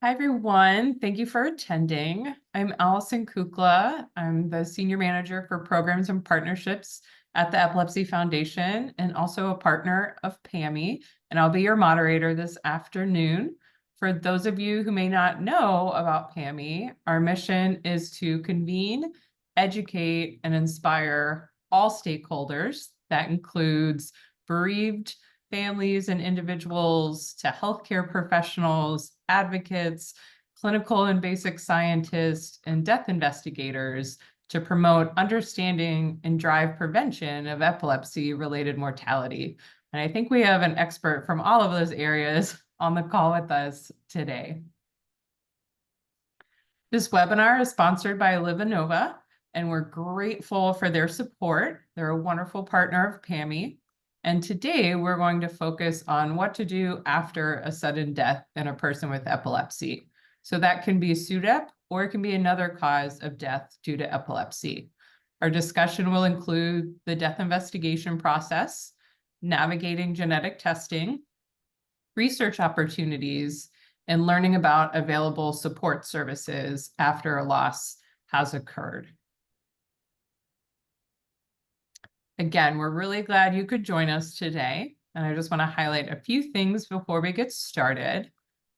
Hi, everyone. Thank you for attending. I'm Allison Kukla. I'm the Senior Manager for Programs and Partnerships at the Epilepsy Foundation and also a partner of PAME, and I'll be your moderator this afternoon. For those of you who may not know about PAME, our mission is to convene, educate, and inspire all stakeholders. That includes bereaved families and individuals to healthcare professionals, advocates, clinical and basic scientists, and death investigators to promote understanding and drive prevention of epilepsy-related mortality. And I think we have an expert from all of those areas on the call with us today. This webinar is sponsored by Livanova, and we're grateful for their support. They're a wonderful partner of PAME. And today we're going to focus on what to do after a sudden death in a person with epilepsy. So that can be SUDEP, or it can be another cause of death due to epilepsy. Our discussion will include the death investigation process, navigating genetic testing, research opportunities, and learning about available support services after a loss has occurred. Again, we're really glad you could join us today. And I just want to highlight a few things before we get started.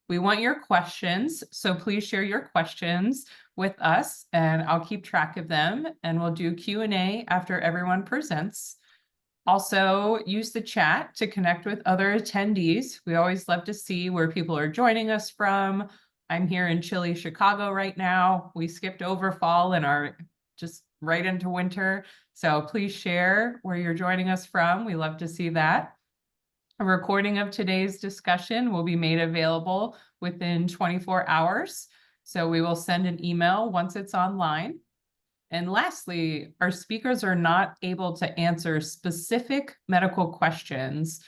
We want your questions, so please share your questions with us and I'll keep track of them, and we'll do Q&A after everyone presents. Also, use the chat to connect with other attendees. We always love to see where people are joining us from. I'm here in chilly Chicago right now. We skipped over fall and are just right into winter. So please share where you're joining us from. We love to see that. A recording of today's discussion will be made available within 24 hours. So we will send an email once it's online. And lastly, our speakers are not able to answer specific medical questions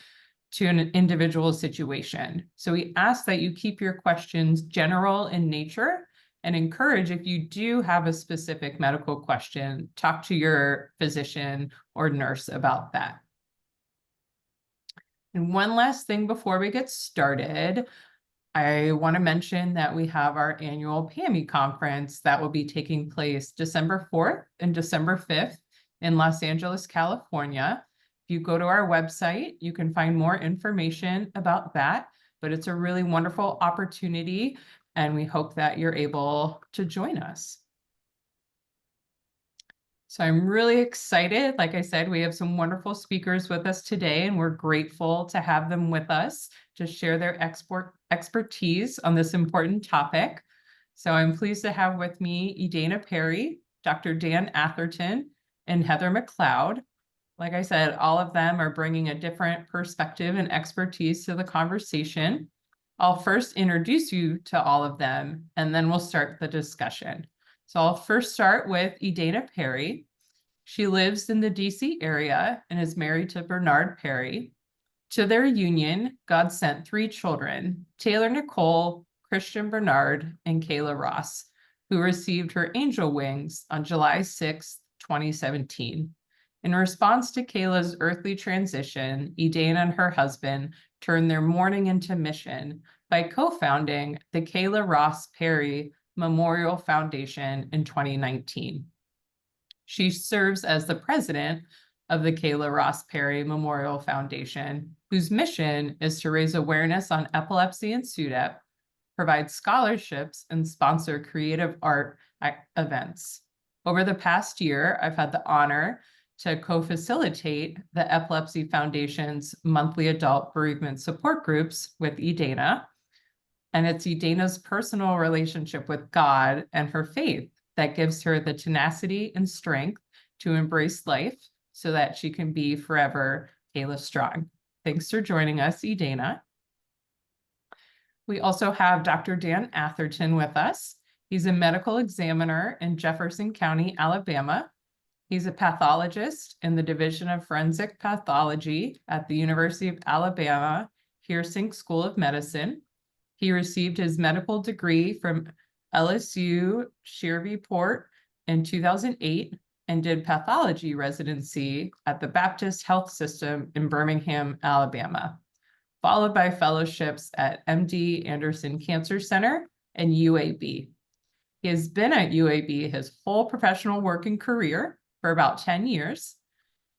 to an individual situation. So we ask that you keep your questions general in nature and encourage, if you do have a specific medical question, talk to your physician or nurse about that. And one last thing before we get started, I want to mention that we have our annual PAME conference that will be taking place December 4th and December 5th in Los Angeles, California. If you go to our website, you can find more information about that, but it's a really wonderful opportunity, and we hope that you're able to join us. So I'm really excited. Like I said, we have some wonderful speakers with us today, and we're grateful to have them with us to share their expertise on this important topic. So I'm pleased to have with me Edana Perry, Dr. Dan Atherton, and Heather McLeod. Like I said, all of them are bringing a different perspective and expertise to the conversation. I'll first introduce you to all of them, and then we'll start the discussion. So I'll first start with Edana Perry. She lives in the DC area and is married to Bernard Perry. To their union, God sent 3 children, Taylor Nicole, Christian Bernard, and Kayla Ross, who received her angel wings on July 6, 2017. In response to Kayla's earthly transition, Edana and her husband turned their mourning into mission by co-founding the Kayla Ross Perry Memorial Foundation in 2019. She serves as the president of the Kayla Ross Perry Memorial Foundation, whose mission is to raise awareness on epilepsy and SUDEP, provide scholarships, and sponsor creative art events. Over the past year, I've had the honor to co-facilitate the Epilepsy Foundation's monthly adult bereavement support groups with Edana. And it's Edana's personal relationship with God and her faith that gives her the tenacity and strength to embrace life so that she can be forever Kayla strong. Thanks for joining us, Edana. We also have Dr. Dan Atherton with us. He's a medical examiner in Jefferson County, Alabama. He's a pathologist in the Division of Forensic Pathology at the University of Alabama Hersink School of Medicine. He received his medical degree from LSU Shreveport in 2008 and did pathology residency at the Baptist Health System in Birmingham, Alabama, followed by fellowships at MD Anderson Cancer Center and UAB. He has been at UAB his whole professional working career for about 10 years.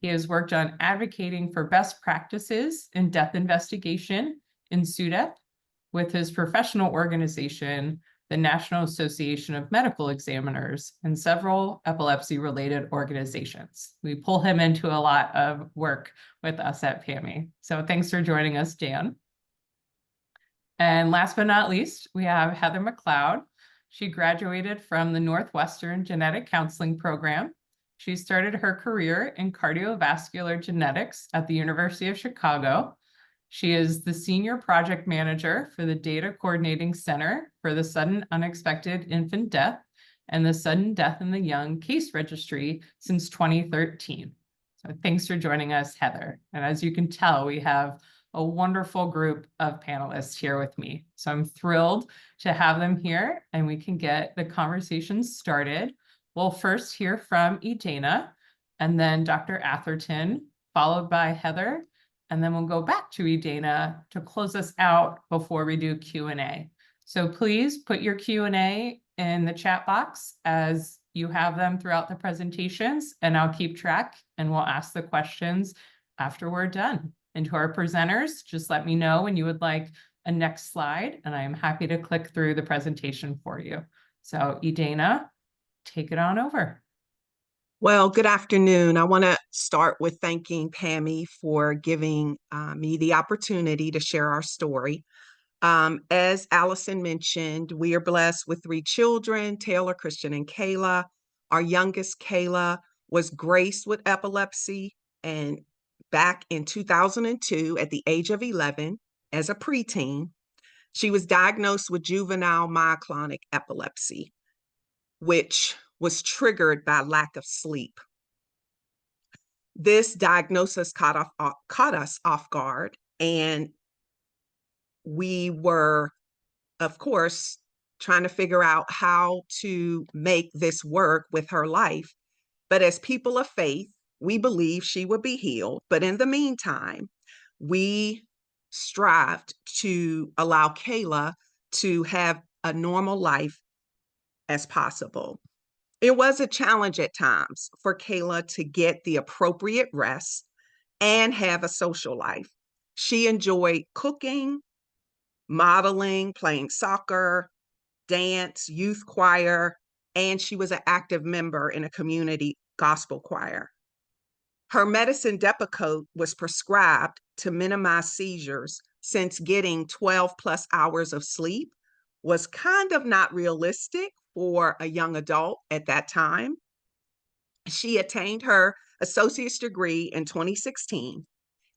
He has worked on advocating for best practices in death investigation in SUDEP with his professional organization, the National Association of Medical Examiners, and several epilepsy-related organizations. We pull him into a lot of work with us at PAME. So thanks for joining us, Dan. And last but not least, we have Heather McLeod. She graduated from the Northwestern Genetic Counseling Program. She started her career in cardiovascular genetics at the University of Chicago. She is the Senior Project Manager for the Data Coordinating Center for the Sudden Unexpected Infant Death and the Sudden Death in the Young Case Registry since 2013. So thanks for joining us, Heather. And as you can tell, we have a wonderful group of panelists here with me. So I'm thrilled to have them here and we can get the conversation started. We'll first hear from Edana and then Dr. Atherton, followed by Heather, and then we'll go back to Edana to close us out before we do Q&A. So please put your Q&A in the chat box as you have them throughout the presentations, and I'll keep track and we'll ask the questions after we're done. And to our presenters, just let me know when you would like a next slide, and I'm happy to click through the presentation for you. So Edana, take it on over. Well, good afternoon. I want to start with thanking PAME for giving me the opportunity to share our story. As Allison mentioned, we are blessed with 3 children, Taylor, Christian, and Kayla. Our youngest, Kayla, was graced with epilepsy, and back in 2002, at the age of 11, as a preteen, she was diagnosed with juvenile myoclonic epilepsy, which was triggered by lack of sleep. This diagnosis caught us off guard, and we were, of course, trying to figure out how to make this work with her life. But as people of faith, we believe she would be healed. But in the meantime, we strived to allow Kayla to have a normal life as possible. It was a challenge at times for Kayla to get the appropriate rest and have a social life. She enjoyed cooking, modeling, playing soccer, dance, youth choir, and she was an active member in a community gospel choir. Her medicine Depakote was prescribed to minimize seizures, since getting 12 plus hours of sleep was kind of not realistic for a young adult at that time. She attained her associate's degree in 2016,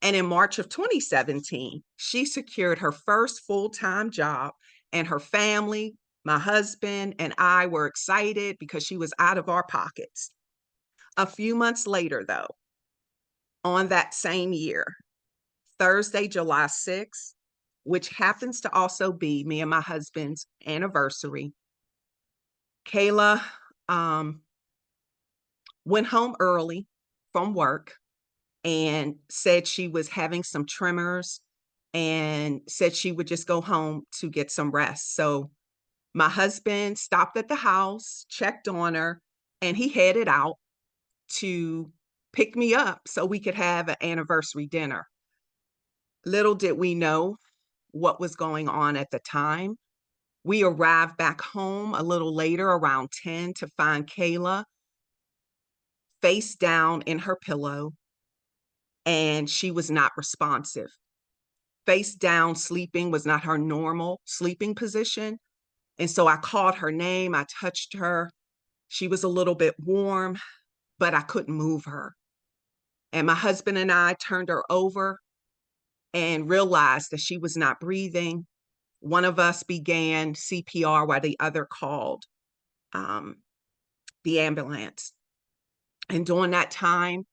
and in March of 2017, she secured her first full-time job, and her family, my husband, and I were excited because she was out of our pockets. A few months later, though, on that same year, Thursday, July 6th, which happens to also be me and my husband's anniversary, Kayla went home early from work and said she was having some tremors and said she would just go home to get some rest. So my husband stopped at the house, checked on her, and he headed out to pick me up so we could have an anniversary dinner. Little did we know what was going on at the time. We arrived back home a little later, around 10, to find Kayla face down in her pillow, and she was not responsive. Face down sleeping was not her normal sleeping position. And so I called her name, I touched her. She was a little bit warm, but I couldn't move her. And my husband and I turned her over and realized that she was not breathing. One of us began CPR while the other called the ambulance. And during that time,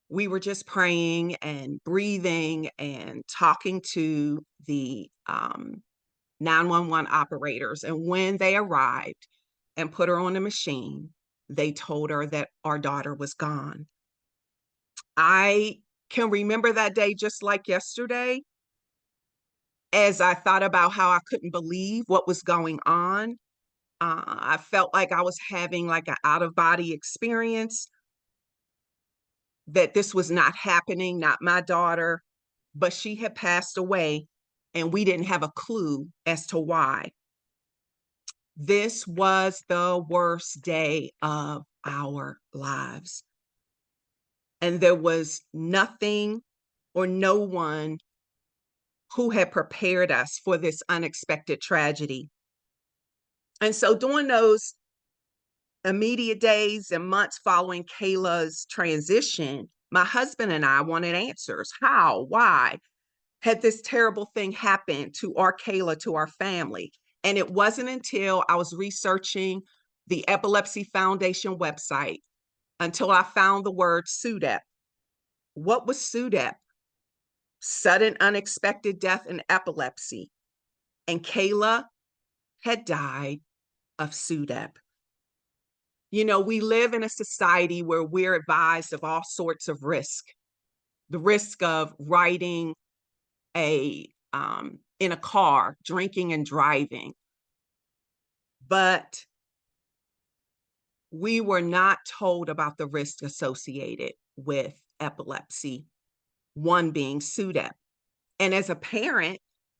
we were just praying and breathing and talking to the 911 operators. And when they arrived and put her on the machine, they told her that our daughter was gone. I can remember that day just like yesterday. as I thought about how I couldn't believe what was going on, I felt like I was having like an out of body experience, that this was not happening, not my daughter, but she had passed away and we didn't have a clue as to why. This was the worst day of our lives. And there was nothing or no one who had prepared us for this unexpected tragedy. And so during those immediate days and months following Kayla's transition, my husband and I wanted answers. How? Why had this terrible thing happened to our Kayla, to our family? And it wasn't until I was researching the Epilepsy Foundation website until I found the word SUDEP. What was SUDEP? Sudden unexpected death in epilepsy. And Kayla had died of SUDEP. You know, we live in a society where we're advised of all sorts of risk. The risk of riding in a car, drinking and driving. But we were not told about the risk associated with epilepsy, one being SUDEP. And as a parent,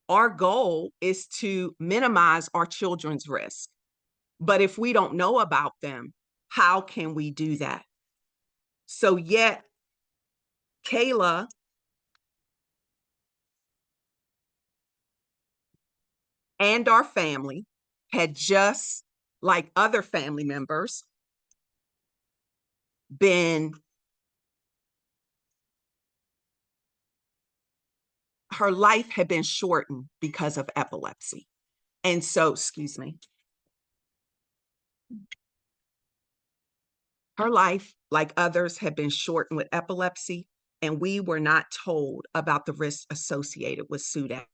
our goal is to minimize our children's risk. But if we don't know about them, how can we do that? So yet, Kayla and our family had just, like other family members, her life had been shortened because of epilepsy. And so, excuse me, her life, like others, had been shortened with epilepsy, and we were not told about the risks associated with SUDEP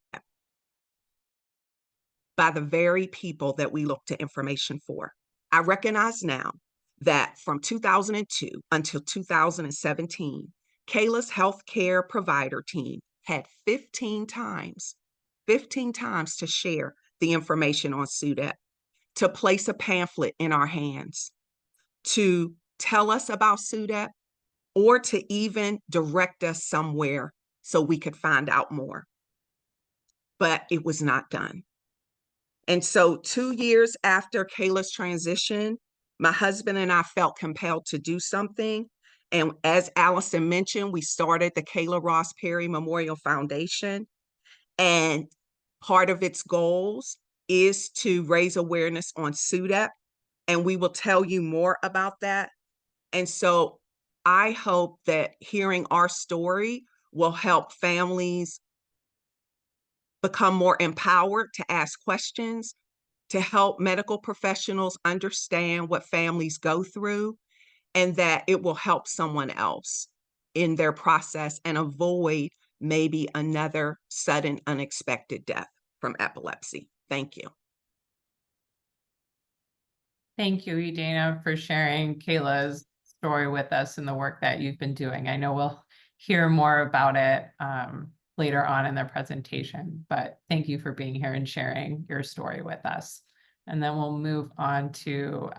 by the very people that we look to information for. I recognize now that from 2002 until 2017, Kayla's healthcare provider team had 15 times to share the information on SUDEP, to place a pamphlet in our hands, to tell us about SUDEP, or to even direct us somewhere so we could find out more. But it was not done. And so 2 years after Kayla's transition, my husband and I felt compelled to do something. And as Allison mentioned, we started the Kayla Ross Perry Memorial Foundation. And part of its goals is to raise awareness on SUDEP. And we will tell you more about that. And so I hope that hearing our story will help families become more empowered to ask questions, to help medical professionals understand what families go through, and that it will help someone else in their process and avoid maybe another sudden unexpected death from epilepsy. Thank you. Thank you, Edana, for sharing Kayla's story with us and the work that you've been doing. I know we'll hear more about it later on in the presentation, but thank you for being here and sharing your story with us. And then we'll move on to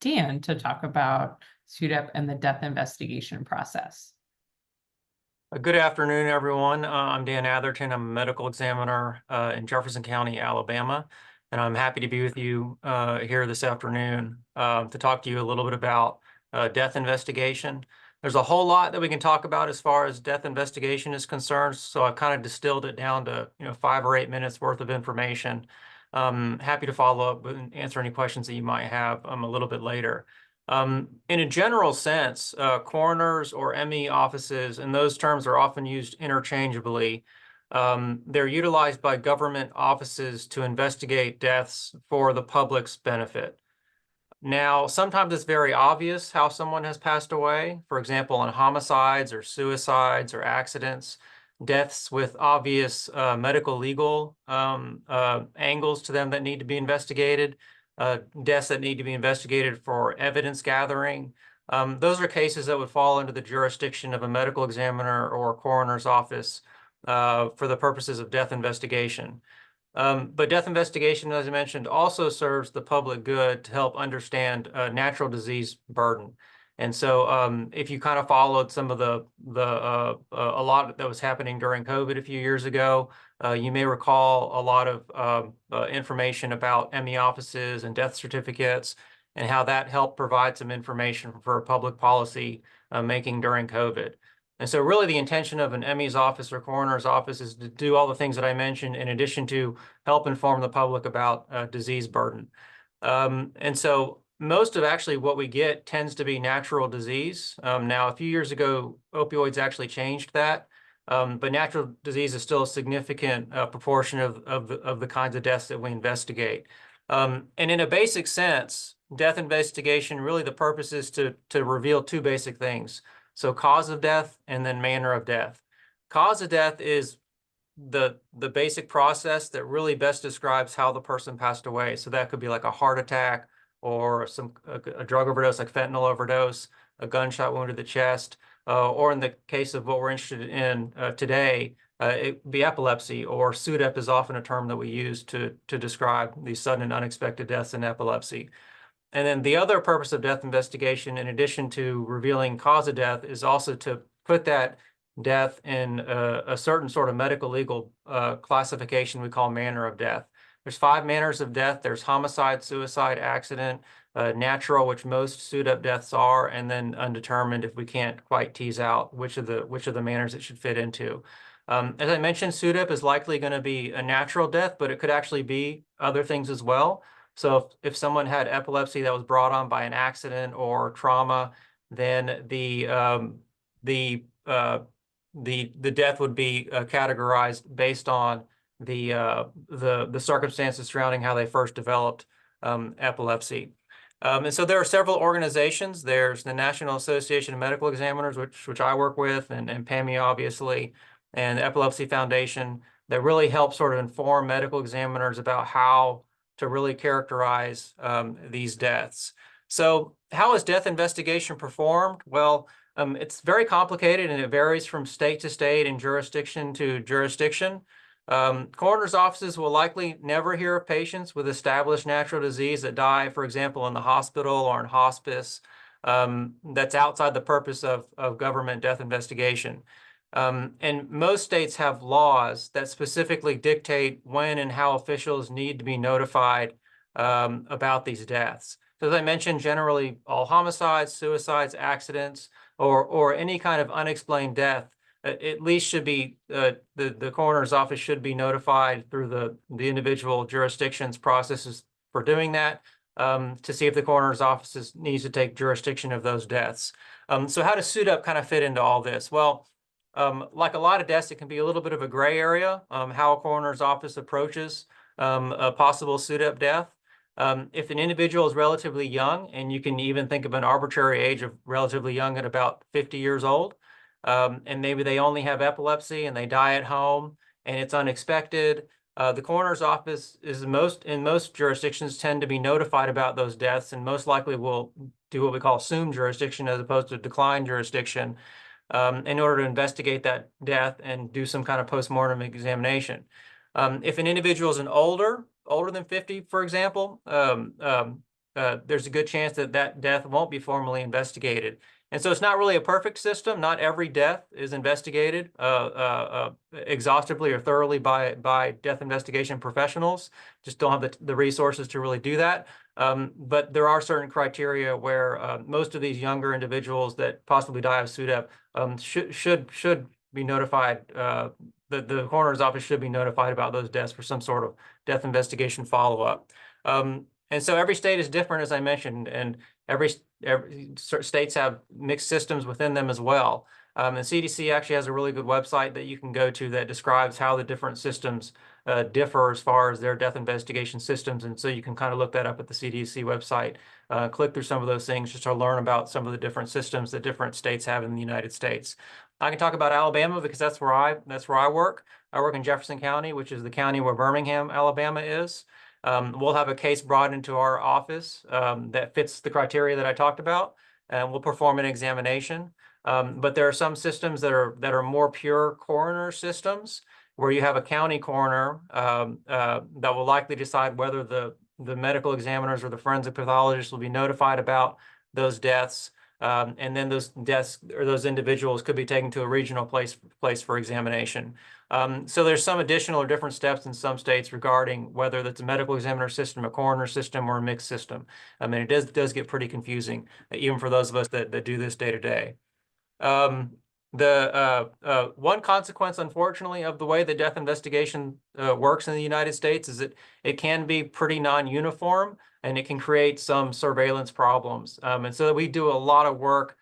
Dan to talk about SUDEP and the death investigation process. Good afternoon, everyone. I'm Dan Atherton. I'm a medical examiner in Jefferson County, Alabama, and I'm happy to be with you here this afternoon to talk to you a little bit about death investigation. There's a whole lot that we can talk about as far as death investigation is concerned, so I've kind of distilled it down to 5 or 8 minutes worth of information. Happy to follow up and answer any questions that you might have a little bit later. In a general sense, coroners or ME offices, and those terms are often used interchangeably. They're utilized by government offices to investigate deaths for the public's benefit. Now, sometimes it's very obvious how someone has passed away. For example, on homicides or suicides or accidents, deaths with obvious medical legal angles to them that need to be investigated, deaths that need to be investigated for evidence gathering. Those are cases that would fall under the jurisdiction of a medical examiner or a coroner's office for the purposes of death investigation. But death investigation, as I mentioned, also serves the public good to help understand natural disease burden. And so if you kind of followed some of a lot that was happening during COVID a few years ago, you may recall a lot of information about ME offices and death certificates and how that helped provide some information for public policy making during COVID. And so really the intention of an ME's office or coroner's office is to do all the things that I mentioned in addition to help inform the public about disease burden. And so most of actually what we get tends to be natural disease. Now, a few years ago, opioids actually changed that, but natural disease is still a significant proportion of the kinds of deaths that we investigate. And in a basic sense, death investigation, really the purpose is to reveal two basic things. So cause of death and then manner of death. Cause of death is the basic process that really best describes how the person passed away. So that could be like a heart attack or a drug overdose like fentanyl overdose, a gunshot wound to the chest, or in the case of what we're interested in today, it would be epilepsy, or SUDEP is often a term that we use to describe these sudden and unexpected deaths in epilepsy. And then the other purpose of death investigation, in addition to revealing cause of death, is also to put that death in a certain sort of medical legal classification we call manner of death. There's 5 manners of death. There's homicide, suicide, accident, natural, which most SUDEP deaths are, and then undetermined if we can't quite tease out which of the manners it should fit into. As I mentioned, SUDEP is likely going to be a natural death, but it could actually be other things as well. So if someone had epilepsy that was brought on by an accident or trauma, then the death would be categorized based on the circumstances surrounding how they first developed epilepsy. And so there are several organizations. There's the National Association of Medical Examiners, which I work with, and PAME obviously, and the Epilepsy Foundation that really help sort of inform medical examiners about how to really characterize these deaths. So how is death investigation performed? Well, it's very complicated and it varies from state to state and jurisdiction to jurisdiction. Coroner's offices will likely never hear of patients with established natural disease that die, for example, in the hospital or in hospice. That's outside the purpose of government death investigation. And most states have laws that specifically dictate when and how officials need to be notified about these deaths. So as I mentioned, generally all homicides, suicides, accidents, or any kind of unexplained death, at least should be the coroner's office should be notified through the individual jurisdiction's processes for doing that to see if the coroner's office needs to take jurisdiction of those deaths. So how does SUDEP kind of fit into all this? Well, like a lot of deaths, it can be a little bit of a gray area, how a coroner's office approaches a possible SUDEP death. If an individual is relatively young, and you can even think of an arbitrary age of relatively young at about 50 years old, and maybe they only have epilepsy and they die at home and it's unexpected, the coroner's office is in most jurisdictions tend to be notified about those deaths and most likely will do what we call assumed jurisdiction as opposed to declined jurisdiction in order to investigate that death and do some kind of postmortem examination. If an individual is older than 50, for example, there's a good chance that death won't be formally investigated. And so it's not really a perfect system. Not every death is investigated exhaustively or thoroughly by death investigation professionals. Just don't have the resources to really do that. But there are certain criteria where most of these younger individuals that possibly die of SUDEP should be notified. The coroner's office should be notified about those deaths for some sort of death investigation follow-up. And so every state is different, as I mentioned, and every states have mixed systems within them as well. And CDC actually has a really good website that you can go to that describes how the different systems differ as far as their death investigation systems. And so you can kind of look that up at the CDC website, click through some of those things just to learn about some of the different systems that different states have in the United States. I can talk about Alabama because that's where I work. I work in Jefferson County, which is the county where Birmingham, Alabama is. We'll have a case brought into our office that fits the criteria that I talked about, and we'll perform an examination. But there are some systems that are more pure coroner systems, where you have a county coroner that will likely decide whether the medical examiners or the forensic pathologists will be notified about those deaths. And then those deaths or those individuals could be taken to a regional place for examination. So there's some additional or different steps in some states regarding whether that's a medical examiner system, a coroner system, or a mixed system. I mean, it does get pretty confusing, even for those of us that do this day to day. The one consequence, unfortunately, of the way the death investigation works in the United States is that it can be pretty non-uniform, and it can create some surveillance problems. And so we do a lot of work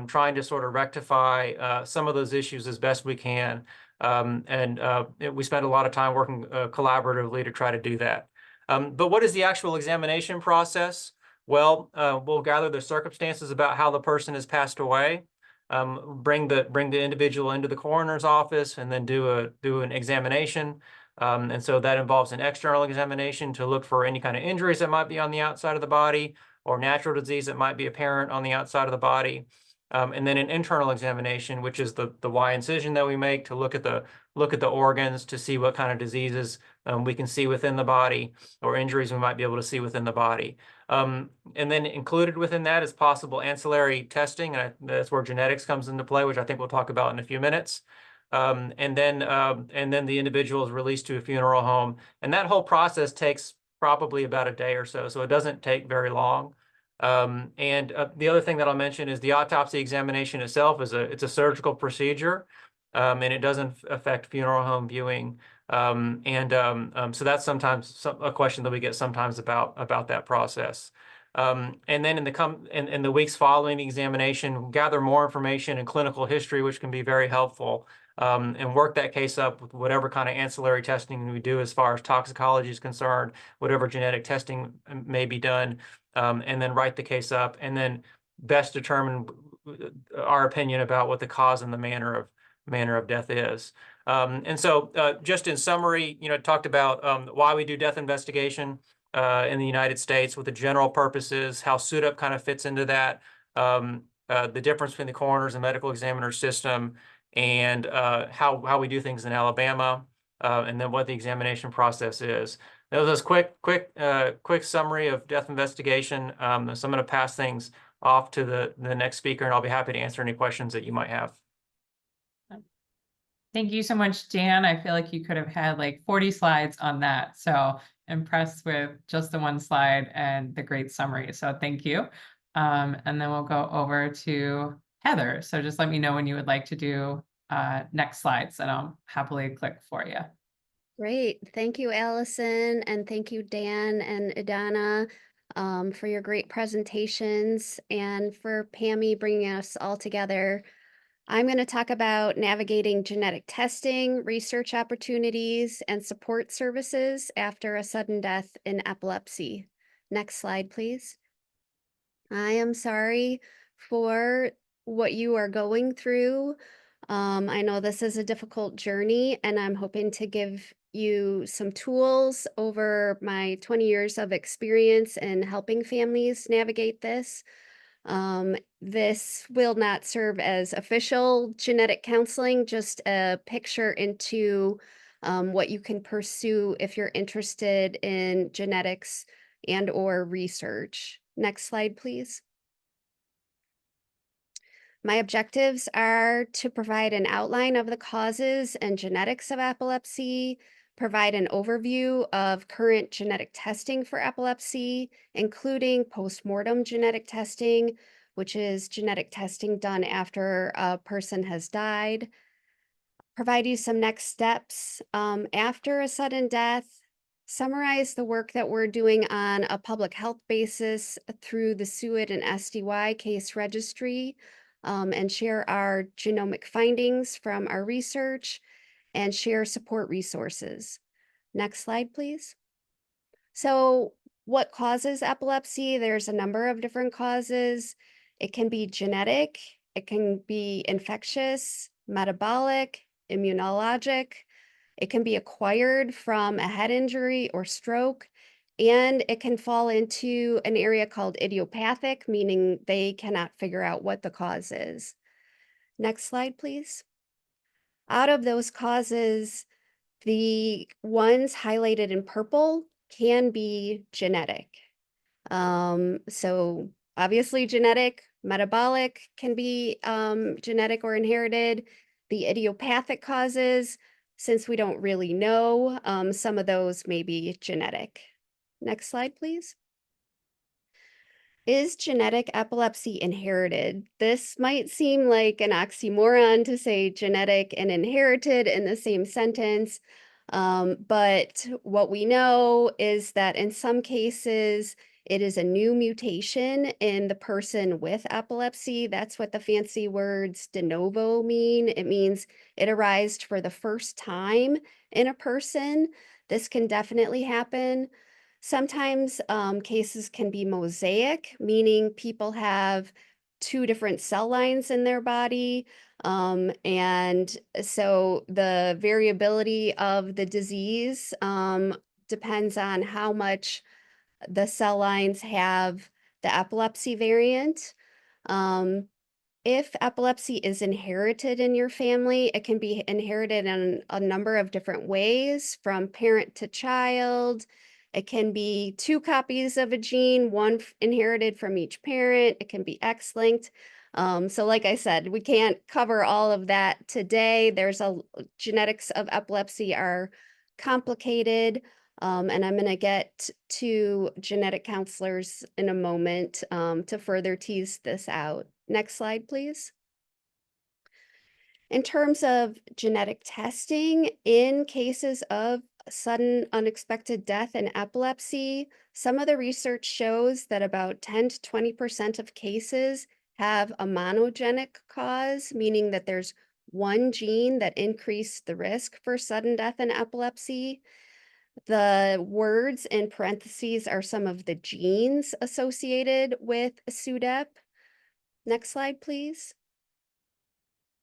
trying to sort of rectify some of those issues as best we can. We spend a lot of time working collaboratively to try to do that. But what is the actual examination process? Well, we'll gather the circumstances about how the person has passed away. Bring the individual into the coroner's office and then do an examination. And so that involves an external examination to look for any kind of injuries that might be on the outside of the body or natural disease that might be apparent on the outside of the body. And then an internal examination, which is the Y incision that we make to look at the organs to see what kind of diseases we can see within the body or injuries we might be able to see within the body. And then included within that is possible ancillary testing, and that's where genetics comes into play, which I think we'll talk about in a few minutes. And then the individual is released to a funeral home, and that whole process takes probably about a day or so, so it doesn't take very long. The other thing that I'll mention is the autopsy examination itself it's a surgical procedure, and it doesn't affect funeral home viewing. So that's sometimes a question that we get sometimes about that process. And then in the weeks following the examination, gather more information and clinical history, which can be very helpful, and work that case up with whatever kind of ancillary testing we do as far as toxicology is concerned, whatever genetic testing may be done, and then write the case up, and then best determine our opinion about what the cause and the manner of death is. And so just in summary, talked about why we do death investigation in the United States, what the general purpose is, how SUDEP kind of fits into that, the difference between the coroner's and medical examiner system, and how we do things in Alabama, and then what the examination process is. That was a quick summary of death investigation. So I'm going to pass things off to the next speaker, and I'll be happy to answer any questions that you might have. Thank you so much, Dan. I feel like you could have had like 40 slides on that. So impressed with just the one slide and the great summary. So thank you. And then we'll go over to Heather. So just let me know when you would like to do next slides, and I'll happily click for you. Great. Thank you, Allison. And thank you, Dan and Idana, for your great presentations and for PAME bringing us all together. I'm going to talk about navigating genetic testing, research opportunities, and support services after a sudden death in epilepsy. Next slide, please. I am sorry for what you are going through. I know this is a difficult journey, and I'm hoping to give you some tools over my 20 years of experience in helping families navigate this. This will not serve as official genetic counseling, just a picture into what you can pursue if you're interested in genetics and/or research. Next slide, please. My objectives are to provide an outline of the causes and genetics of epilepsy, provide an overview of current genetic testing for epilepsy, including postmortem genetic testing, which is genetic testing done after a person has died, provide you some next steps after a sudden death, summarize the work that we're doing on a public health basis through the SUID and SDY case registry, and share our genomic findings from our research, and share support resources. Next slide, please. So what causes epilepsy? There's a number of different causes. It can be genetic, it can be infectious, metabolic, immunologic. It can be acquired from a head injury or stroke, and it can fall into an area called idiopathic, meaning they cannot figure out what the cause is. Next slide, please. Out of those causes, the ones highlighted in purple can be genetic. So obviously genetic, metabolic can be genetic or inherited. The idiopathic causes, since we don't really know, some of those may be genetic. Next slide, please. Is genetic epilepsy inherited? This might seem like an oxymoron to say genetic and inherited in the same sentence, but what we know is that in some cases, it is a new mutation in the person with epilepsy. That's what the fancy words de novo mean. It means it arised for the first time in a person. This can definitely happen. Sometimes cases can be mosaic, meaning people have two different cell lines in their body. And so the variability of the disease depends on how much the cell lines have the epilepsy variant. Um, if epilepsy is inherited in your family, it can be inherited in a number of different ways, from parent to child. It can be two copies of a gene, one inherited from each parent. It can be X-linked. So like I said, we can't cover all of that today. Genetics of epilepsy are complicated. And I'm going to get to genetic counselors in a moment to further tease this out. Next slide, please. In terms of genetic testing, in cases of sudden unexpected death in epilepsy, some of the research shows that about 10 to 20% of cases have a monogenic cause, meaning that there's one gene that increased the risk for sudden death in epilepsy. The words in parentheses are some of the genes associated with SUDEP. Next slide, please.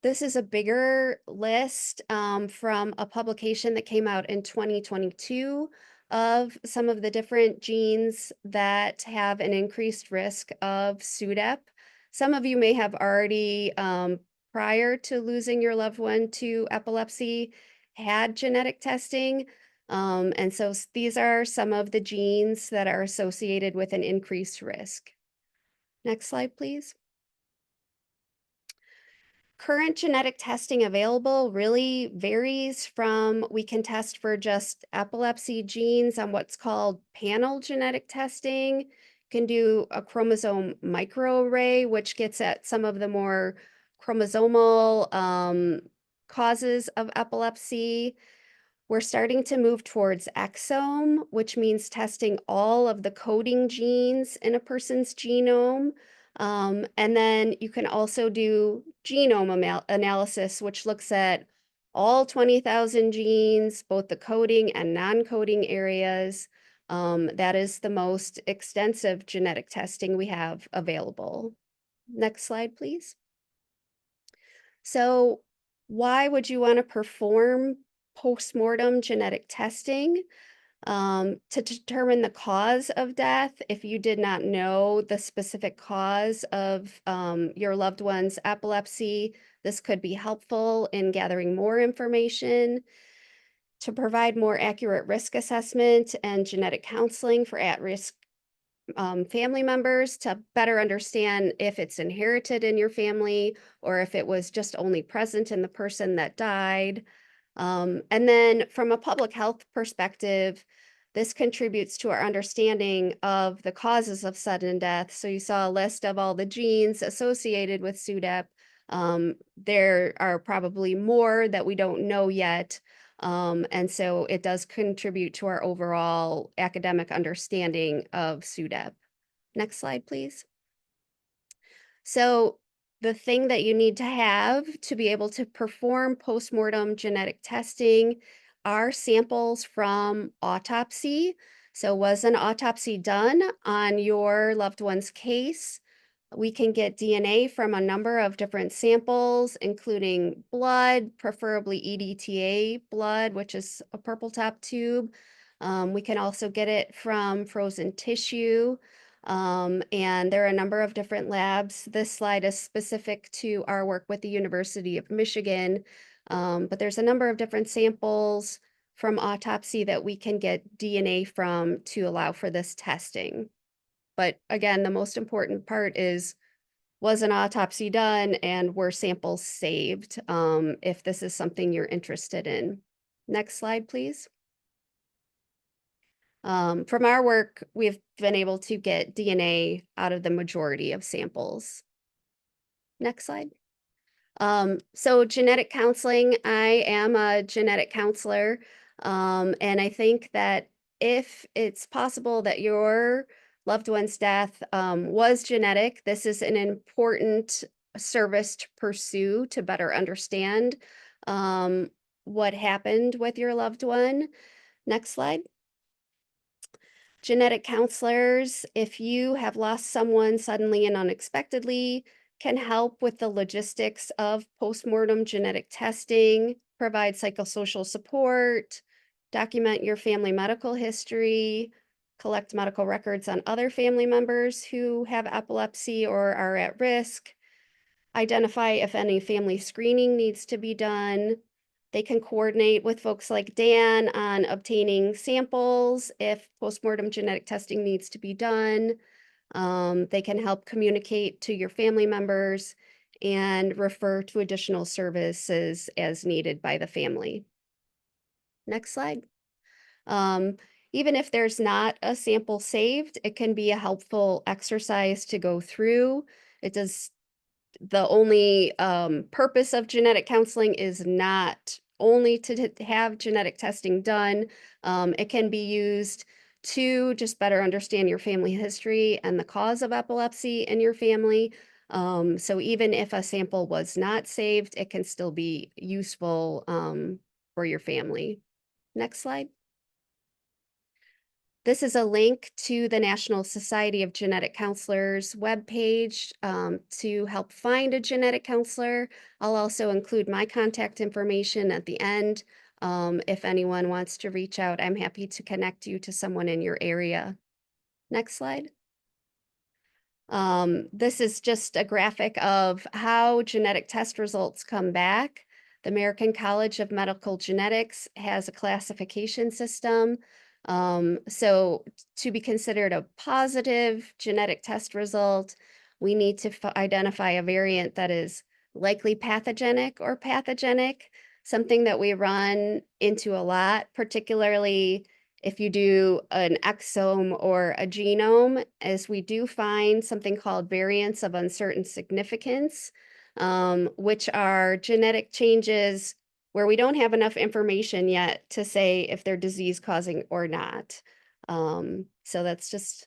This is a bigger list from a publication that came out in 2022 of some of the different genes that have an increased risk of SUDEP. Some of you may have already, prior to losing your loved one to epilepsy, had genetic testing. And so these are some of the genes that are associated with an increased risk. Next slide, please. Current genetic testing available really varies from, we can test for just epilepsy genes on what's called panel genetic testing. Can do a chromosome microarray, which gets at some of the more chromosomal causes of epilepsy. We're starting to move towards exome, which means testing all of the coding genes in a person's genome. And then you can also do genome analysis, which looks at all 20,000 genes, both the coding and non-coding areas. That is the most extensive genetic testing we have available. Next slide, please. So why would you want to perform postmortem genetic testing? To determine the cause of death, if you did not know the specific cause of your loved one's epilepsy, this could be helpful in gathering more information. To provide more accurate risk assessment and genetic counseling for at-risk family members, to better understand if it's inherited in your family or if it was just only present in the person that died. And then from a public health perspective, this contributes to our understanding of the causes of sudden death. So you saw a list of all the genes associated with SUDEP. There are probably more that we don't know yet. And so it does contribute to our overall academic understanding of SUDEP. Next slide, please. So the thing that you need to have to be able to perform postmortem genetic testing are samples from autopsy. So was an autopsy done on your loved one's case? We can get DNA from a number of different samples, including blood, preferably EDTA blood, which is a purple top tube. We can also get it from frozen tissue. And there are a number of different labs. This slide is specific to our work with the University of Michigan, but there's a number of different samples from autopsy that we can get DNA from to allow for this testing. But again, the most important part is, was an autopsy done and were samples saved, if this is something you're interested in. Next slide, please. From our work, we've been able to get DNA out of the majority of samples. Next slide. So genetic counseling, I am a genetic counselor, and I think that if it's possible that your loved one's death was genetic, this is an important service to pursue to better understand what happened with your loved one. Next slide. Genetic counselors, if you have lost someone suddenly and unexpectedly, can help with the logistics of postmortem genetic testing, provide psychosocial support, document your family medical history, collect medical records on other family members who have epilepsy or are at risk, identify if any family screening needs to be done. They can coordinate with folks like Dan on obtaining samples if postmortem genetic testing needs to be done. They can help communicate to your family members and refer to additional services as needed by the family. Next slide. Even if there's not a sample saved, it can be a helpful exercise to go through. It does The only purpose of genetic counseling is not only to have genetic testing done. It can be used to just better understand your family history and the cause of epilepsy in your family. So even if a sample was not saved, it can still be useful for your family. Next slide. This is a link to the National Society of Genetic Counselors webpage to help find a genetic counselor. I'll also include my contact information at the end. If anyone wants to reach out, I'm happy to connect you to someone in your area. Next slide. This is just a graphic of how genetic test results come back. The American College of Medical Genetics has a classification system. So to be considered a positive genetic test result, we need to identify a variant that is likely pathogenic or pathogenic, something that we run into a lot, particularly if you do an exome or a genome, as we do find something called variants of uncertain significance, which are genetic changes where we don't have enough information yet to say if they're disease causing or not. So that's just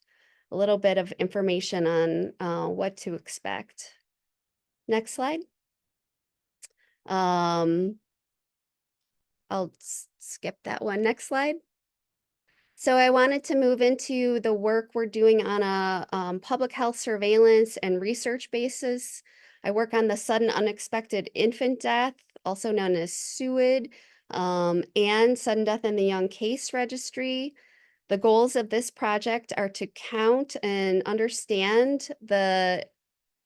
a little bit of information on what to expect. Next slide. I'll skip that one. Next slide. So I wanted to move into the work we're doing on a public health surveillance and research basis. I work on the sudden unexpected infant death, also known as SUID, and sudden death in the Young Case Registry. The goals of this project are to count and understand the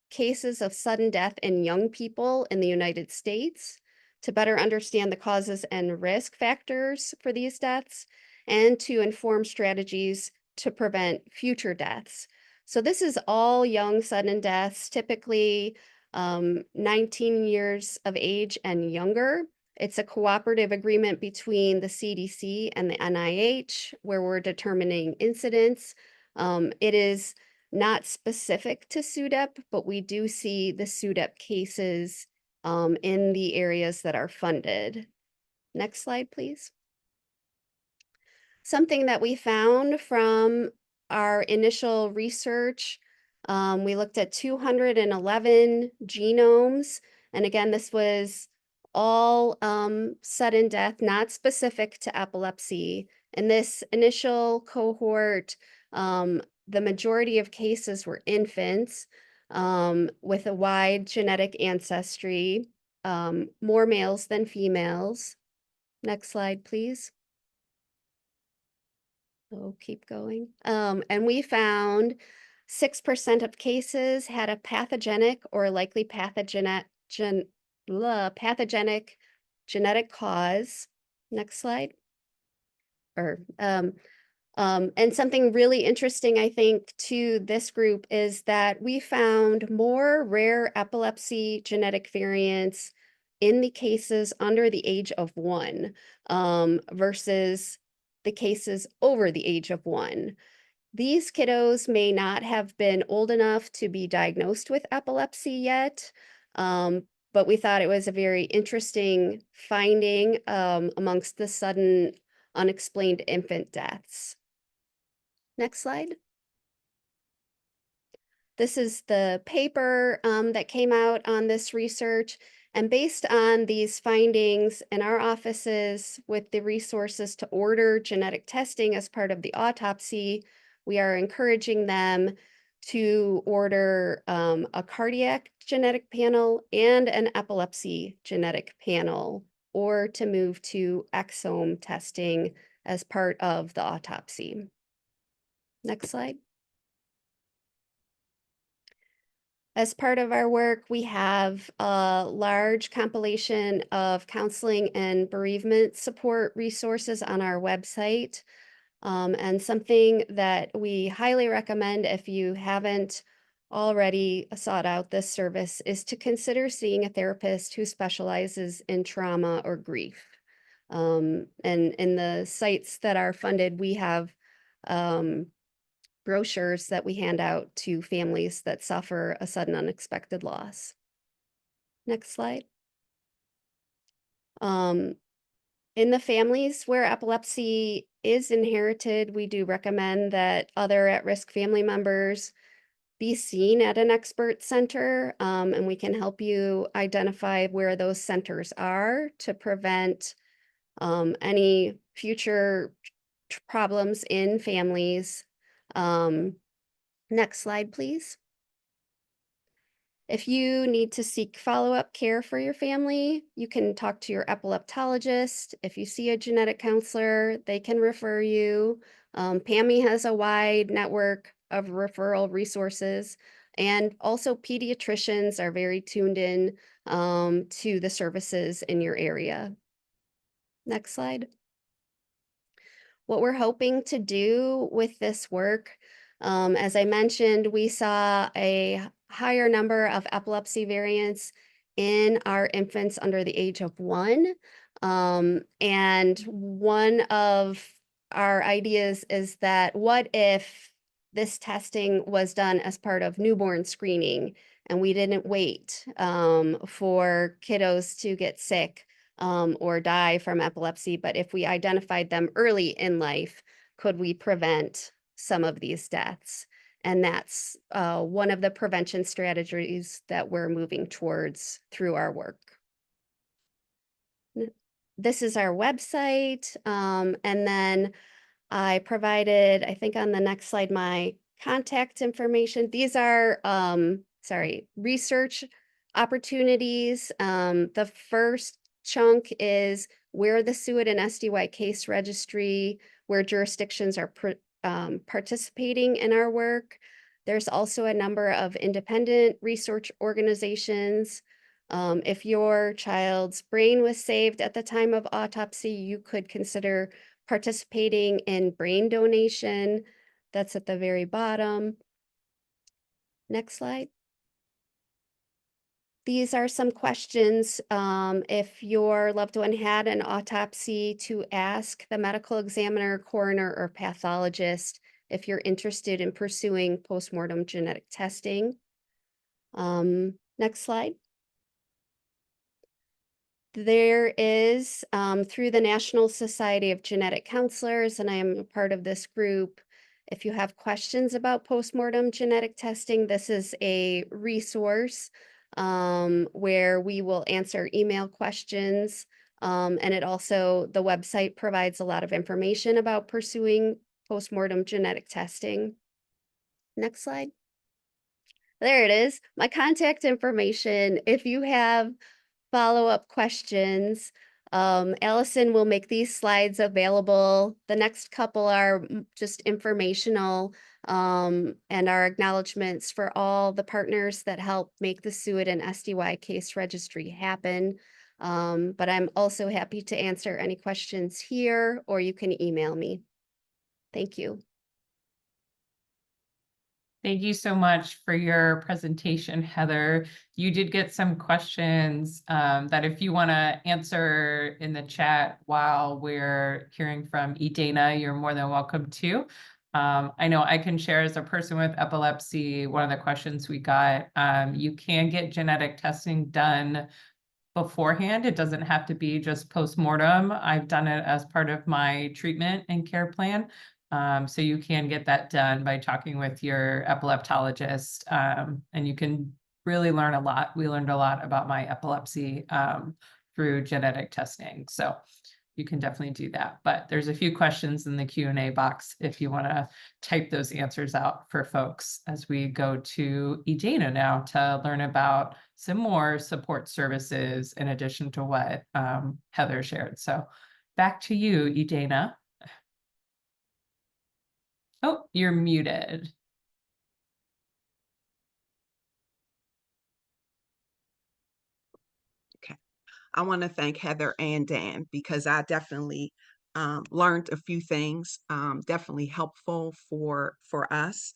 cases of sudden death in young people in the United States, to better understand the causes and risk factors for these deaths, and to inform strategies to prevent future deaths. So this is all young sudden deaths, typically 19 years of age and younger. It's a cooperative agreement between the CDC and the NIH where we're determining incidence. It is not specific to SUDEP, but we do see the SUDEP cases in the areas that are funded. Next slide, please. Something that we found from our initial research, we looked at 211 genomes. And again, this was all sudden death, not specific to epilepsy. In this initial cohort, the majority of cases were infants with a wide genetic ancestry, more males than females. Next slide, please. Oh, keep going. And we found 6% of cases had a pathogenic or likely pathogenic genetic cause. Next slide. And something really interesting, I think, to this group is that we found more rare epilepsy genetic variants in the cases under the age of 1 versus the cases over the age of 1. These kiddos may not have been old enough to be diagnosed with epilepsy yet, but we thought it was a very interesting finding amongst the sudden unexplained infant deaths. Next slide. This is the paper that came out on this research. And based on these findings in our offices with the resources to order genetic testing as part of the autopsy, we are encouraging them to order a cardiac genetic panel and an epilepsy genetic panel, or to move to exome testing as part of the autopsy. Next slide. As part of our work, we have a large compilation of counseling and bereavement support resources on our website. And something that we highly recommend if you haven't already sought out this service is to consider seeing a therapist who specializes in trauma or grief. And in the sites that are funded, we have brochures that we hand out to families that suffer a sudden unexpected loss. Next slide. In the families where epilepsy is inherited, we do recommend that other at-risk family members be seen at an expert center, and we can help you identify where those centers are to prevent any future problems in families. Next slide, please. If you need to seek follow-up care for your family, you can talk to your epileptologist. If you see a genetic counselor, they can refer you. PAME has a wide network of referral resources, and also pediatricians are very tuned in to the services in your area. Next slide. What we're hoping to do with this work, as I mentioned, we saw a higher number of epilepsy variants in our infants under the age of 1. And one of our ideas is that what if this testing was done as part of newborn screening and we didn't wait for kiddos to get sick or die from epilepsy, but if we identified them early in life, could we prevent some of these deaths? And that's one of the prevention strategies that we're moving towards through our work. This is our website. And then I provided, I think on the next slide, my contact information. These are, research opportunities. The first chunk is where the SUID and SDY case registry, where jurisdictions are participating in our work. There's also a number of independent research organizations. If your child's brain was saved at the time of autopsy, you could consider participating in brain donation. That's at the very bottom. Next slide. These are some questions if your loved one had an autopsy to ask the medical examiner, coroner, or pathologist if you're interested in pursuing postmortem genetic testing. Next slide. There is, through the National Society of Genetic Counselors, and I am a part of this group, if you have questions about postmortem genetic testing, this is a resource where we will answer email questions. And it also, the website provides a lot of information about pursuing postmortem genetic testing. Next slide. There it is, my contact information. If you have follow-up questions, Allison will make these slides available. The next couple are just informational and our acknowledgments for all the partners that help make the SUID and SDY case registry happen. But I'm also happy to answer any questions here, or you can email me. Thank you. Thank you so much for your presentation, Heather. You did get some questions that if you want to answer in the chat while we're hearing from Edana, you're more than welcome to. I know I can share as a person with epilepsy, one of the questions we got, you can get genetic testing done beforehand. It doesn't have to be just post-mortem. I've done it as part of my treatment and care plan. So you can get that done by talking with your epileptologist, and you can really learn a lot. We learned a lot about my epilepsy through genetic testing. So you can definitely do that. But there's a few questions in the Q&A box if you want to type those answers out for folks as we go to Edana now to learn about some more support services in addition to what Heather shared. So back to you, Edana. Oh, you're muted. I want to thank Heather and Dan because I definitely learned a few things, definitely helpful for us.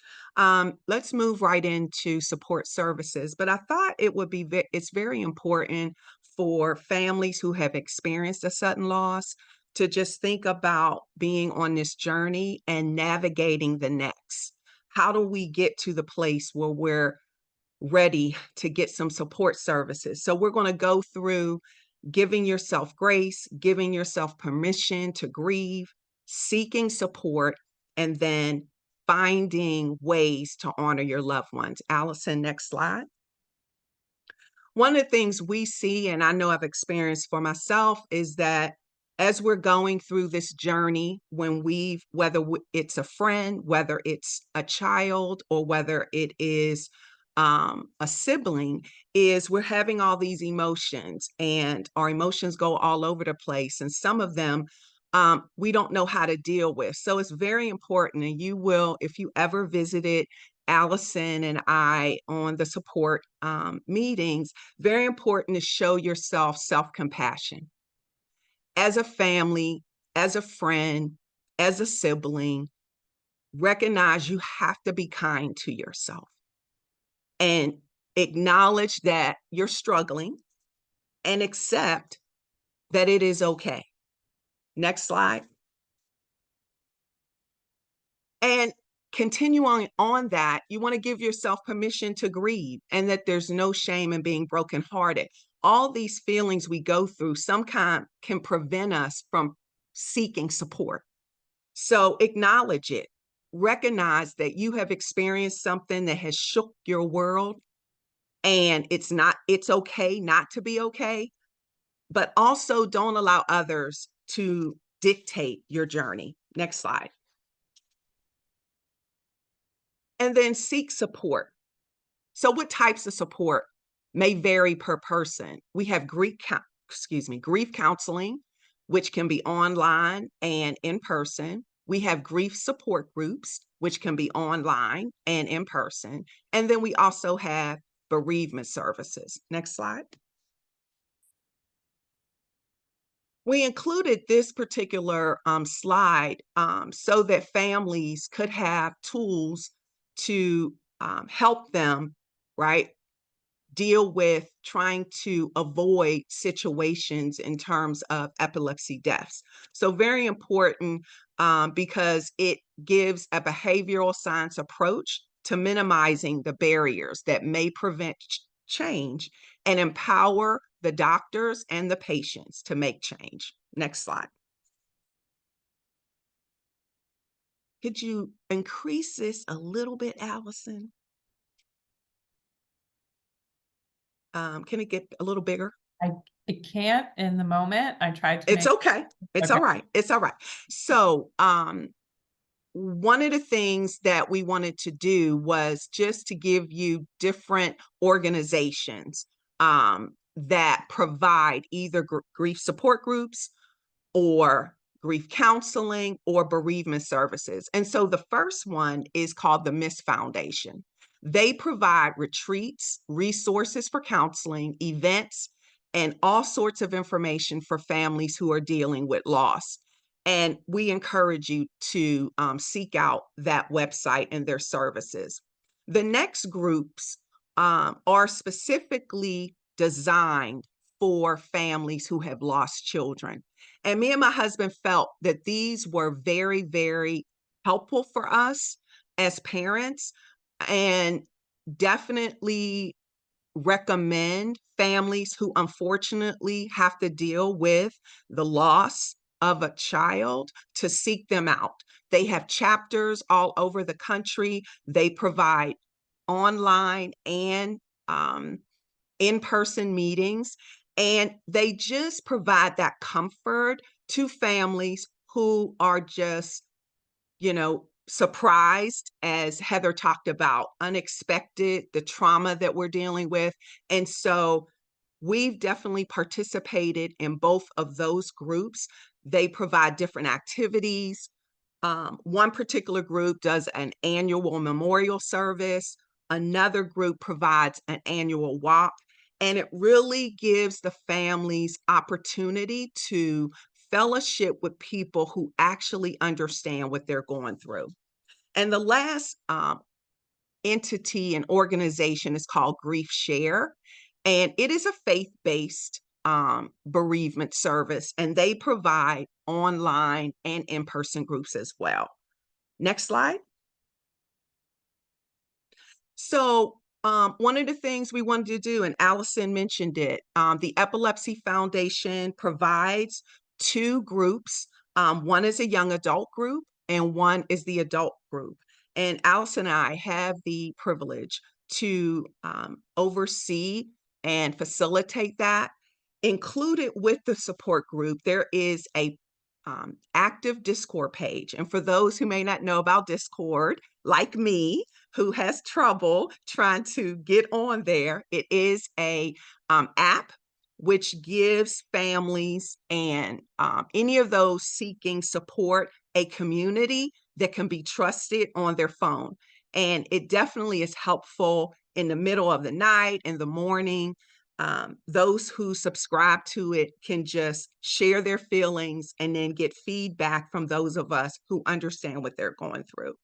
Let's move right into support services. But I thought it would be it's very important for families who have experienced a sudden loss to just think about being on this journey and navigating the next. How do we get to the place where we're ready to get some support services? So we're going to go through giving yourself grace, giving yourself permission to grieve, seeking support, and then finding ways to honor your loved ones. Allison, next slide. One of the things we see, and I know I've experienced for myself, is that as we're going through this journey, when whether it's a friend, whether it's a child, or whether it is a sibling, is we're having all these emotions and our emotions go all over the place. And some of them we don't know how to deal with. So it's very important. And you will, if you ever visited Allison and I on the support meetings, very important to show yourself self-compassion. As a family, as a friend, as a sibling, recognize you have to be kind to yourself and acknowledge that you're struggling and accept that it is okay. Next slide. And continuing on that, you want to give yourself permission to grieve and that there's no shame in being brokenhearted. All these feelings we go through sometimes can prevent us from seeking support. So acknowledge it. Recognize that you have experienced something that has shook your world, and it's okay not to be okay, but also don't allow others to dictate your journey. Next slide. And then seek support. So what types of support may vary per person? We have grief counseling, which can be online and in person. We have grief support groups, which can be online and in person. And then we also have bereavement services. Next slide. We included this particular slide so that families could have tools to help them, right, deal with trying to avoid situations in terms of epilepsy deaths. So very important because it gives a behavioral science approach to minimizing the barriers that may prevent change and empower the doctors and the patients to make change. Next slide. Could you increase this a little bit, Allison? Can it get a little bigger? I can't in the moment. I tried to It's okay. It's all right. It's all right. So one of the things that we wanted to do was just to give you different organizations that provide either grief support groups or grief counseling or bereavement services. And so the first one is called the Miss Foundation. They provide retreats, resources for counseling, events, and all sorts of information for families who are dealing with loss. And we encourage you to seek out that website and their services. The next groups are specifically designed for families who have lost children. And me and my husband felt that these were very, very helpful for us as parents, and definitely recommend families who unfortunately have to deal with the loss of a child to seek them out. They have chapters all over the country. They provide online and in-person meetings, and they just provide that comfort to families who are just, surprised, as Heather talked about, unexpected, the trauma that we're dealing with. And so we've definitely participated in both of those groups. They provide different activities. One particular group does an annual memorial service. Another group provides an annual walk. And it really gives the families opportunity to fellowship with people who actually understand what they're going through. And the last entity and organization is called Grief Share, and it is a faith-based bereavement service, and they provide online and in-person groups as well. Next slide. So one of the things we wanted to do, and Allison mentioned it, the Epilepsy Foundation provides two groups. One is a young adult group and one is the adult group. And Allison and I have the privilege to oversee and facilitate that. Included with the support group, there is a active Discord page. And for those who may not know about Discord, like me, who has trouble trying to get on there, it is a app which gives families and any of those seeking support a community that can be trusted on their phone. And it definitely is helpful in the middle of the night, in the morning. Those who subscribe to it can just share their feelings and then get feedback from those of us who understand what they're going through.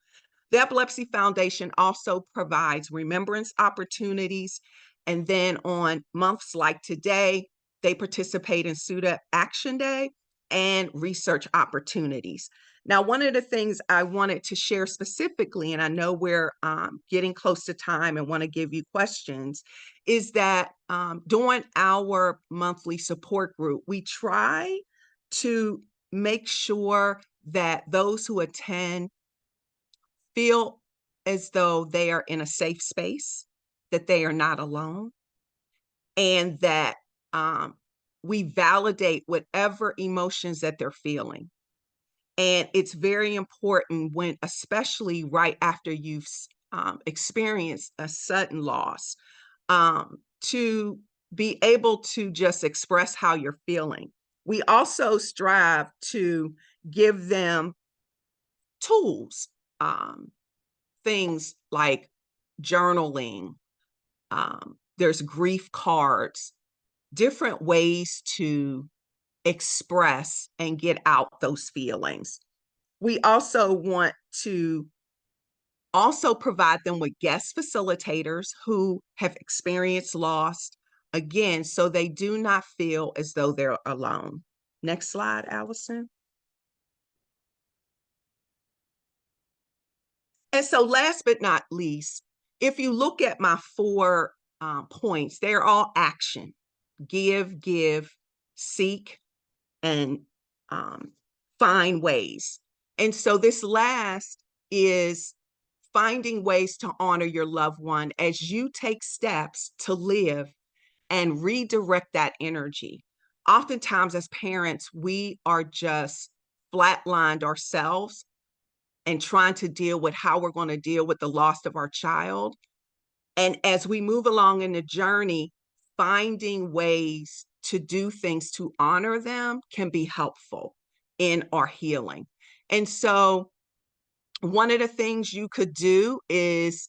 The Epilepsy Foundation also provides remembrance opportunities. And then on months like today, they participate in SUDA Action Day and research opportunities. Now, one of the things I wanted to share specifically, and I know we're getting close to time and want to give you questions, is that during our monthly support group, we try to make sure that those who attend feel as though they are in a safe space, that they are not alone, and that we validate whatever emotions that they're feeling. And it's very important when, especially right after you've experienced a sudden loss, to be able to just express how you're feeling. We also strive to give them tools, things like journaling, there's grief cards, different ways to express and get out those feelings. We also want to provide them with guest facilitators who have experienced loss, again, so they do not feel as though they're alone. Next slide, Allison. And so last but not least, if you look at my 4 points, they're all action: give, seek, and find ways. And so this last is finding ways to honor your loved one as you take steps to live and redirect that energy. Oftentimes as parents, we are just flatlined ourselves and trying to deal with how we're going to deal with the loss of our child. And as we move along in the journey, finding ways to do things to honor them can be helpful in our healing. And so one of the things you could do is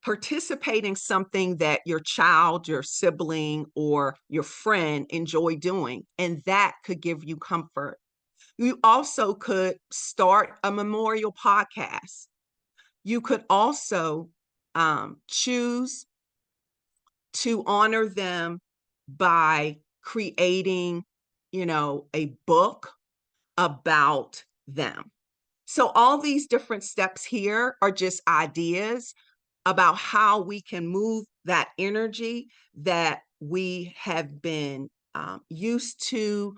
participate in something that your child, your sibling, or your friend enjoy doing, and that could give you comfort. You also could start a memorial podcast. You could also choose to honor them by creating, a book about them. So all these different steps here are just ideas about how we can move that energy that we have been used to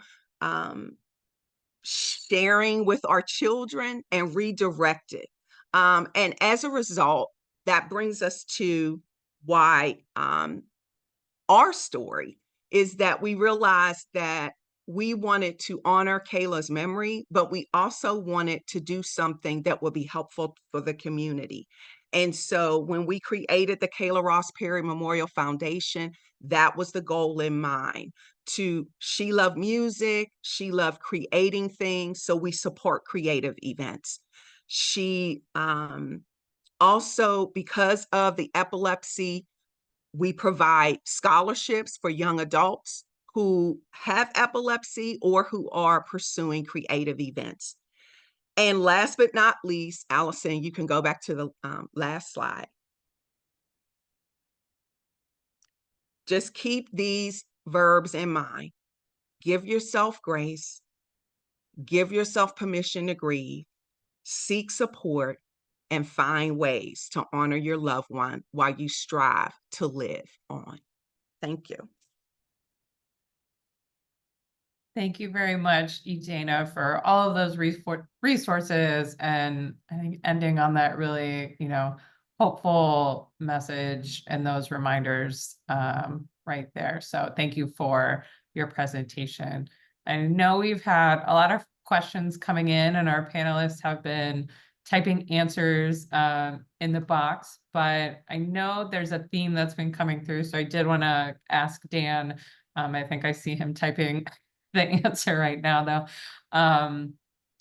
sharing with our children and redirect it. And as a result, that brings us to why our story is that we realized that we wanted to honor Kayla's memory, but we also wanted to do something that would be helpful for the community. And so when we created the Kayla Ross Perry Memorial Foundation, that was the goal in mind. She loved music, she loved creating things, so we support creative events. She also, because of the epilepsy, we provide scholarships for young adults who have epilepsy or who are pursuing creative events. And last but not least, Allison, you can go back to the last slide. Just keep these verbs in mind. Give yourself grace, give yourself permission to grieve, seek support, and find ways to honor your loved one while you strive to live on. Thank you. Thank you very much, Ejana, for all of those resources, and I think ending on that really, hopeful message and those reminders right there. So thank you for your presentation. I know we've had a lot of questions coming in, and our panelists have been typing answers in the box, but I know there's a theme that's been coming through. So I did want to ask Dan, I think I see him typing the answer right now, though.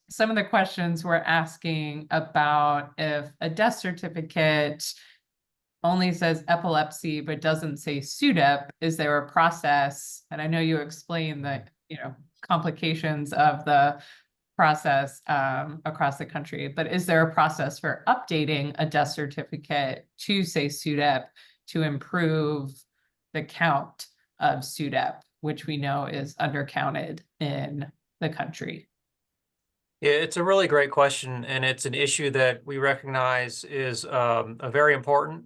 Some of the questions we're asking about if a death certificate only says epilepsy but doesn't say SUDEP, is there a process? And I know you explained that, complications of the process across the country, but is there a process for updating a death certificate to say SUDEP to improve the count of SUDEP, which we know is undercounted in the country? Yeah, it's a really great question, and it's an issue that we recognize is a very important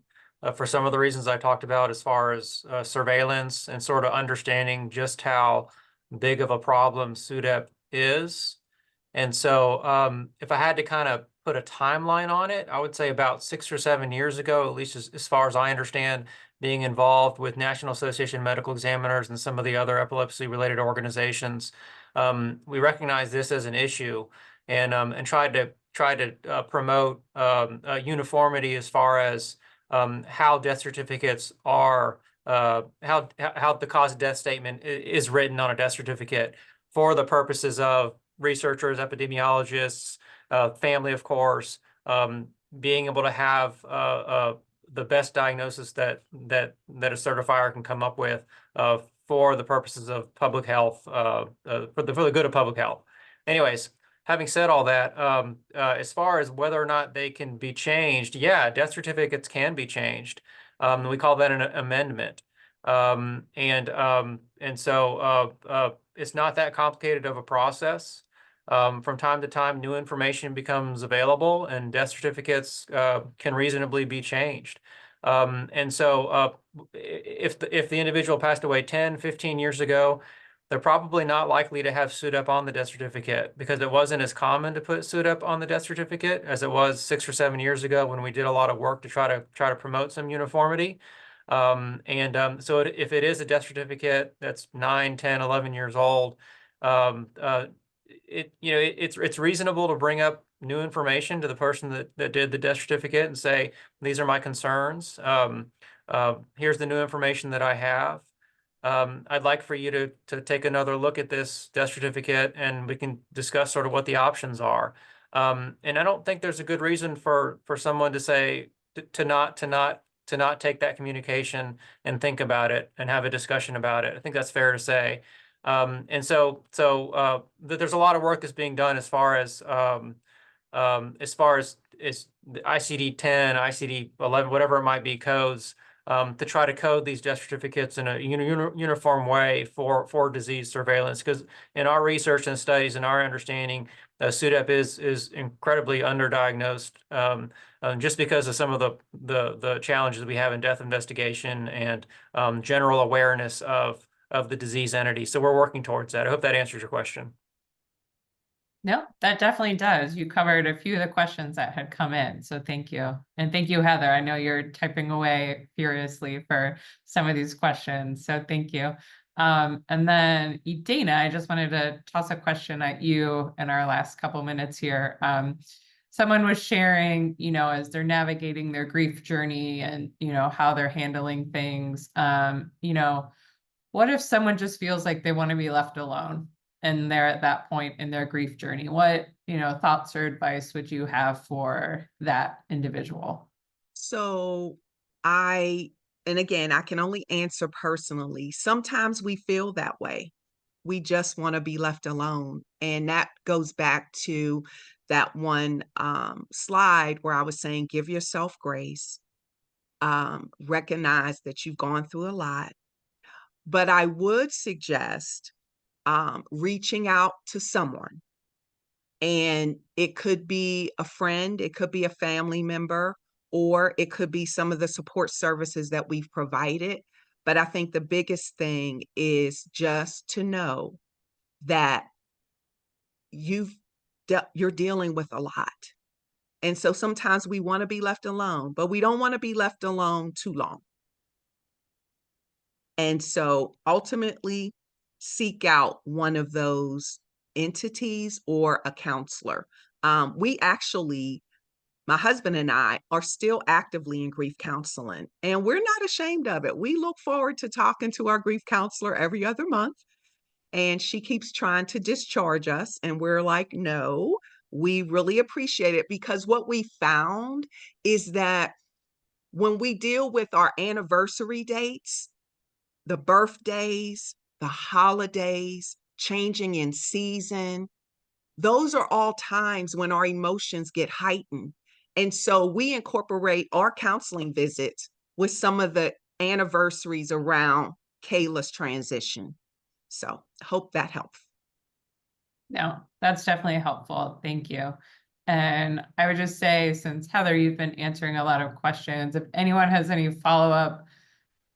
for some of the reasons I talked about, as far as surveillance and sort of understanding just how big of a problem SUDEP is. And so if I had to kind of put a timeline on it, I would say about 6 or 7 years ago, at least as far as I understand, being involved with National Association of Medical Examiners and some of the other epilepsy-related organizations, we recognize this as an issue, and tried to promote uniformity as far as how death certificates are, how the cause of death statement is written on a death certificate for the purposes of researchers, epidemiologists, family, of course, being able to have the best diagnosis that a certifier can come up with for the purposes of public health, for the good of public health. Anyways, having said all that, as far as whether or not they can be changed, yeah, death certificates can be changed. We call that an amendment. And so it's not that complicated of a process. From time to time, new information becomes available, and death certificates can reasonably be changed. And so if the individual passed away 10, 15 years ago, they're probably not likely to have SUDEP on the death certificate, because it wasn't as common to put SUDEP on the death certificate as it was 6 or 7 years ago, when we did a lot of work to try to promote some uniformity. So if it is a death certificate that's 9, 10, 11 years old, it's reasonable to bring up new information to the person that did the death certificate and say, these are my concerns. Here's the new information that I have. I'd like for you to take another look at this death certificate, and we can discuss sort of what the options are. And I don't think there's a good reason for someone to say to not take that communication and think about it and have a discussion about it. I think that's fair to say. And so there's a lot of work that's being done as far as is the ICD-10, ICD-11, whatever it might be, codes, to try to code these death certificates in a uniform way for disease surveillance. Because in our research and studies and our understanding, SUDEP is incredibly underdiagnosed, just because of some of the challenges we have in death investigation and general awareness of the disease entity. So we're working towards that. I hope that answers your question. No, that definitely does. You covered a few of the questions that had come in, so thank you. And thank you, Heather. I know you're typing away furiously for some of these questions, so thank you. And then Dana, I just wanted to toss a question at you in our last couple minutes here. Someone was sharing, as they're navigating their grief journey and, how they're handling things, what if someone just feels like they want to be left alone and they're at that point in their grief journey? What, thoughts or advice would you have for that individual? So and again, I can only answer personally. Sometimes we feel that way. We just want to be left alone. And that goes back to that one slide where I was saying, give yourself grace, recognize that you've gone through a lot. But I would suggest reaching out to someone. And it could be a friend, it could be a family member, or it could be some of the support services that we've provided. But I think the biggest thing is just to know that you're dealing with a lot. And so sometimes we want to be left alone, but we don't want to be left alone too long. And so ultimately, seek out one of those entities or a counselor. We actually, my husband and I, are still actively in grief counseling, and we're not ashamed of it. We look forward to talking to our grief counselor every other month, and she keeps trying to discharge us, and we're like, no, we really appreciate it, because what we found is that when we deal with our anniversary dates, the birthdays, the holidays, changing in season, those are all times when our emotions get heightened. And so we incorporate our counseling visits with some of the anniversaries around Kayla's transition. So hope that helps. No, that's definitely helpful. Thank you. And I would just say, since Heather, you've been answering a lot of questions, if anyone has any follow-up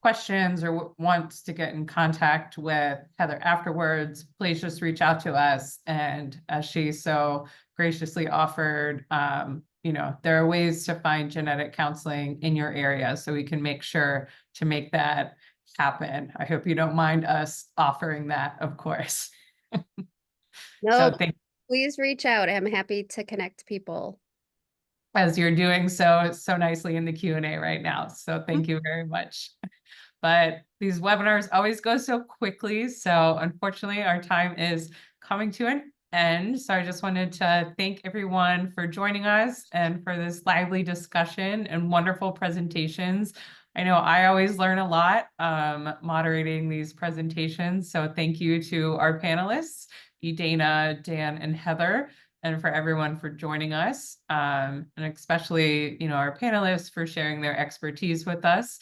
questions or wants to get in contact with Heather afterwards, please just reach out to us. And as she so graciously offered, there are ways to find genetic counseling in your area, so we can make sure to make that happen. I hope you don't mind us offering that, of course. No, So please reach out. I'm happy to connect people. as you're doing so nicely in the Q&A right now. So thank you very much. But these webinars always go so quickly. So unfortunately, our time is coming to an end. So I just wanted to thank everyone for joining us and for this lively discussion and wonderful presentations. I know I always learn a lot moderating these presentations. So thank you to our panelists, Dana, Dan, and Heather, and for everyone for joining us, and especially, our panelists for sharing their expertise with us.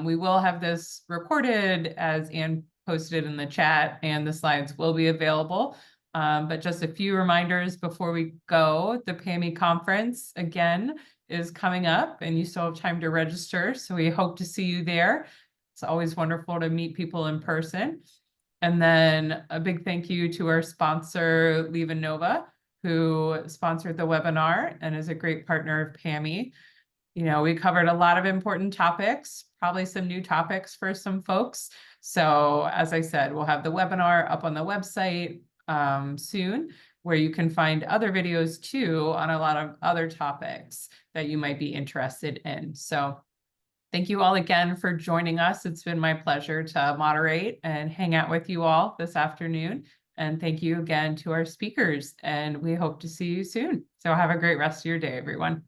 We will have this recorded, as Anne posted in the chat, and the slides will be available. But just a few reminders before we go. The PAME conference, again, is coming up, and you still have time to register. So we hope to see you there. It's always wonderful to meet people in person. And then a big thank you to our sponsor, LivaNova, who sponsored the webinar and is a great partner of PAME. We covered a lot of important topics, probably some new topics for some folks. So as I said, we'll have the webinar up on the website soon, where you can find other videos too on a lot of other topics that you might be interested in. So Thank you all again for joining us. It's been my pleasure to moderate and hang out with you all this afternoon. And thank you again to our speakers, and we hope to see you soon. So have a great rest of your day, everyone.